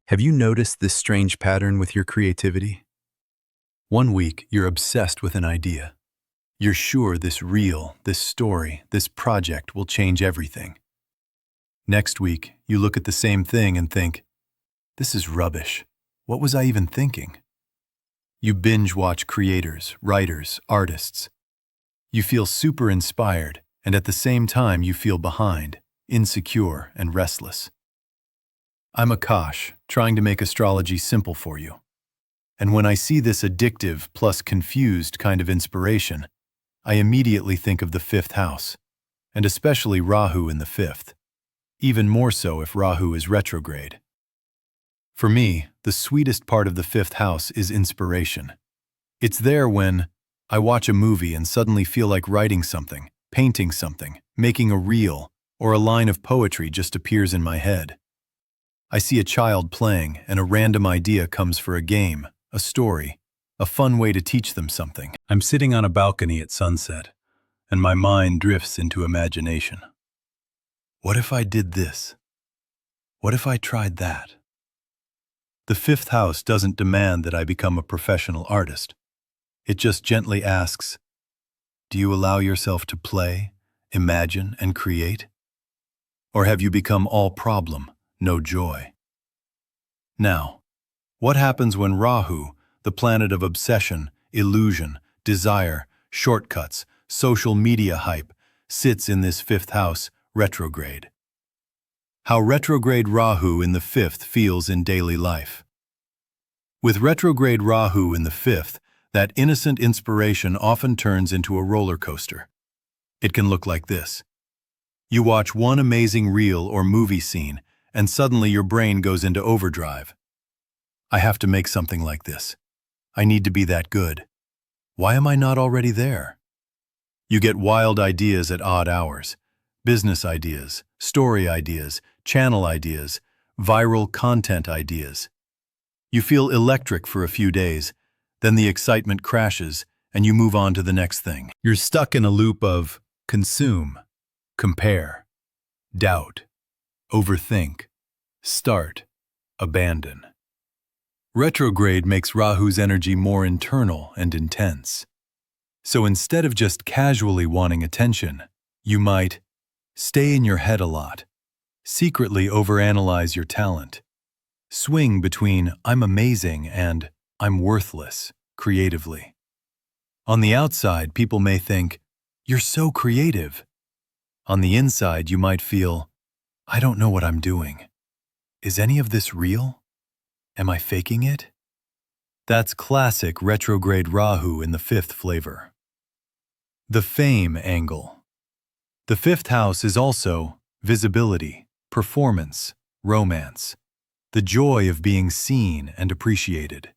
Have you noticed this strange pattern with your creativity? One week, you're obsessed with an idea. You're sure this reel, this story, this project will change everything. Next week, you look at the same thing and think, this is rubbish. What was I even thinking? You binge-watch creators, writers, artists. You feel super inspired, and at the same time you feel behind, insecure, and restless. I'm Akash, trying to make astrology simple for you. And when I see this addictive plus confused kind of inspiration, I immediately think of the fifth house, and especially Rahu in the fifth, even more so if Rahu is retrograde. For me, the sweetest part of the fifth house is inspiration. It's there when I watch a movie and suddenly feel like writing something, painting something, making a reel, or a line of poetry just appears in my head. I see a child playing and a random idea comes for a game, a story, a fun way to teach them something. I'm sitting on a balcony at sunset, and my mind drifts into imagination. What if I did this? What if I tried that? The fifth house doesn't demand that I become a professional artist. It just gently asks, do you allow yourself to play, imagine, and create? Or have you become all problem, no joy? Now, what happens when Rahu, the planet of obsession, illusion, desire, shortcuts, social media hype, sits in this fifth house, retrograde? How retrograde Rahu in the fifth feels in daily life. With retrograde Rahu in the fifth, that innocent inspiration often turns into a roller coaster. It can look like this. You watch one amazing reel or movie scene, and suddenly your brain goes into overdrive. I have to make something like this. I need to be that good. Why am I not already there? You get wild ideas at odd hours. Business ideas, story ideas, channel ideas, viral content ideas. You feel electric for a few days, then the excitement crashes and you move on to the next thing. You're stuck in a loop of consume, compare, doubt, overthink, start, abandon. Retrograde makes Rahu's energy more internal and intense. So instead of just casually wanting attention, you might stay in your head a lot, secretly overanalyze your talent, swing between I'm amazing and I'm worthless creatively. On the outside, people may think, you're so creative. On the inside, you might feel, I don't know what I'm doing. Is any of this real? Am I faking it? That's classic retrograde Rahu in the fifth flavor. The fame angle. The fifth house is also visibility, performance, romance, the joy of being seen and appreciated.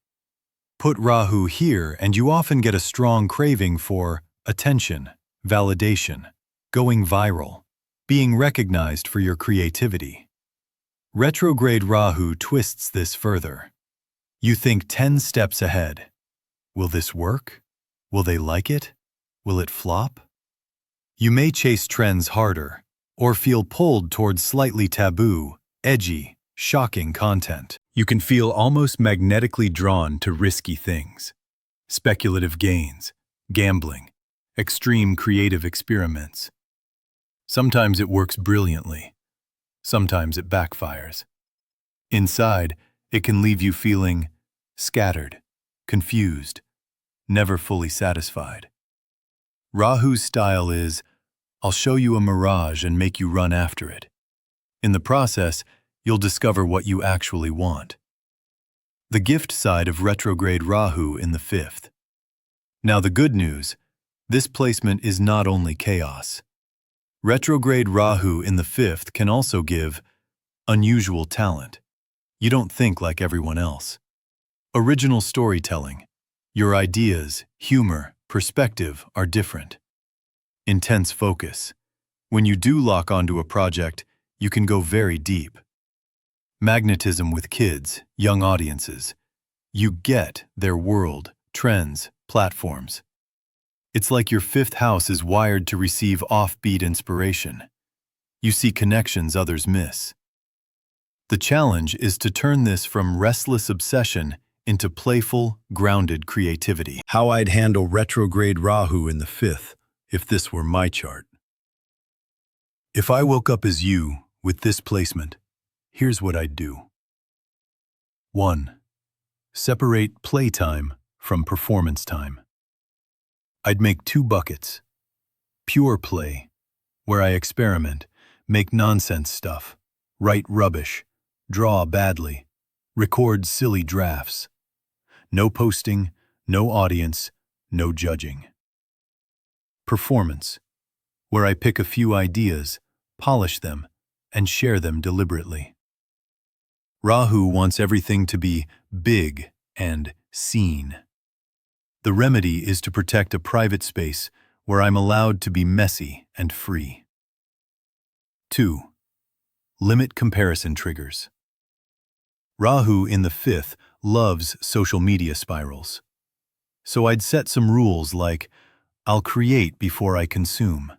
Put Rahu here and you often get a strong craving for attention, validation, going viral, being recognized for your creativity. Retrograde Rahu twists this further. You think 10 steps ahead. Will this work? Will they like it? Will it flop? You may chase trends harder, or feel pulled towards slightly taboo, edgy, shocking content. You can feel almost magnetically drawn to risky things. Speculative gains, gambling, extreme creative experiments. Sometimes it works brilliantly. Sometimes it backfires. Inside, it can leave you feeling scattered, confused, never fully satisfied. Rahu's style is, I'll show you a mirage and make you run after it. In the process, you'll discover what you actually want. The gift side of retrograde Rahu in the fifth. Now the good news, this placement is not only chaos. Retrograde Rahu in the fifth can also give unusual talent. You don't think like everyone else. Original storytelling. Your ideas, humor, perspective are different. Intense focus. When you do lock onto a project, you can go very deep. Magnetism with kids, young audiences. You get their world, trends, platforms. It's like your fifth house is wired to receive offbeat inspiration. You see connections others miss. The challenge is to turn this from restless obsession into playful, grounded creativity. How I'd handle retrograde Rahu in the 5th if this were my chart. If I woke up as you with this placement, here's what I'd do. 1. Separate playtime from performance time. I'd make 2 buckets. Pure play, where I experiment, make nonsense stuff, write rubbish, draw badly, record silly drafts. No posting, no audience, no judging. Performance, where I pick a few ideas, polish them, and share them deliberately. Rahu wants everything to be big and seen. The remedy is to protect a private space where I'm allowed to be messy and free. 2. Limit comparison triggers. Rahu in the 5th loves social media spirals. So I'd set some rules like, I'll create before I consume.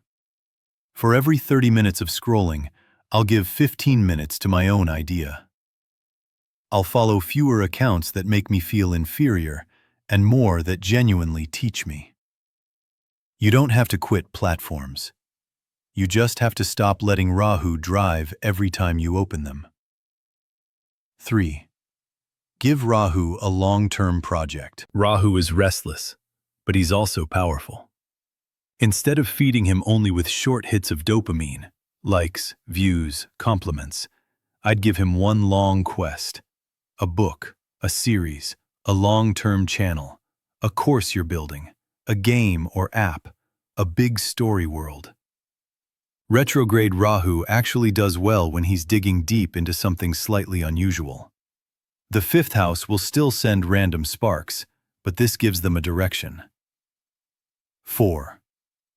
For every 30 minutes of scrolling, I'll give 15 minutes to my own idea. I'll follow fewer accounts that make me feel inferior and more that genuinely teach me. You don't have to quit platforms. You just have to stop letting Rahu drive every time you open them. 3. Give Rahu a long-term project. Rahu is restless, but he's also powerful. Instead of feeding him only with short hits of dopamine, likes, views, compliments, I'd give him one long quest. A book, a series, a long-term channel, a course you're building, a game or app, a big story world. Retrograde Rahu actually does well when he's digging deep into something slightly unusual. The 5th house will still send random sparks, but this gives them a direction. 4.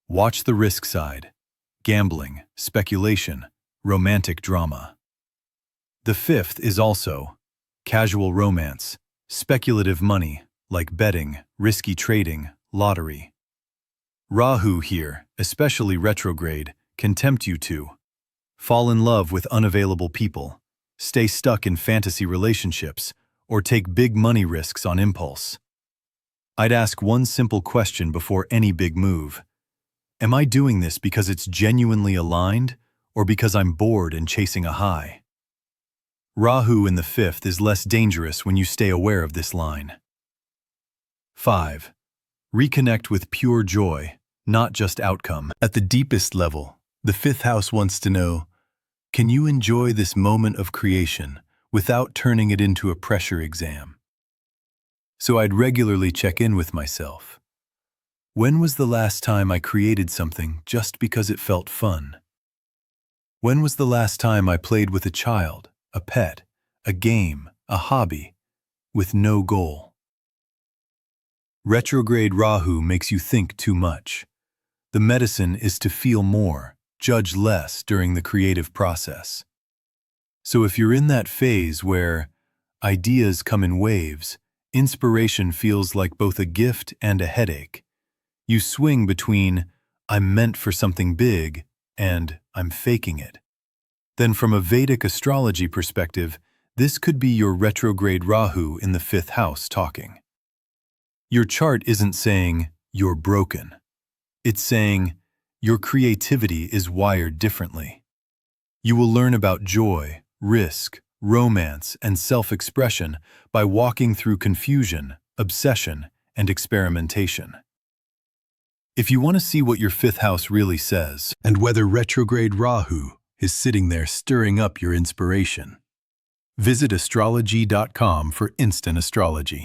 Watch the risk side. Gambling, speculation, romantic drama. The 5th is also casual romance, speculative money, like betting, risky trading, lottery. Rahu here, especially retrograde, can tempt you to fall in love with unavailable people, stay stuck in fantasy relationships, or take big money risks on impulse. I'd ask one simple question before any big move. Am I doing this because it's genuinely aligned, or because I'm bored and chasing a high? Rahu in the 5th is less dangerous when you stay aware of this line. 5. Reconnect with pure joy, not just outcome. At the deepest level, the 5th house wants to know, can you enjoy this moment of creation without turning it into a pressure exam? So I'd regularly check in with myself. When was the last time I created something just because it felt fun? When was the last time I played with a child, a pet, a game, a hobby, with no goal? Retrograde Rahu makes you think too much. The medicine is to feel more, judge less during the creative process. So if you're in that phase where ideas come in waves, inspiration feels like both a gift and a headache, you swing between, I'm meant for something big, and I'm faking it. Then from a Vedic astrology perspective, this could be your retrograde Rahu in the 5th house talking. Your chart isn't saying, you're broken. It's saying, your creativity is wired differently. You will learn about joy, risk, romance, and self-expression by walking through confusion, obsession, and experimentation. If you want to see what your 5th house really says, and whether retrograde Rahu is sitting there stirring up your inspiration, visit astrology.com for instant astrology.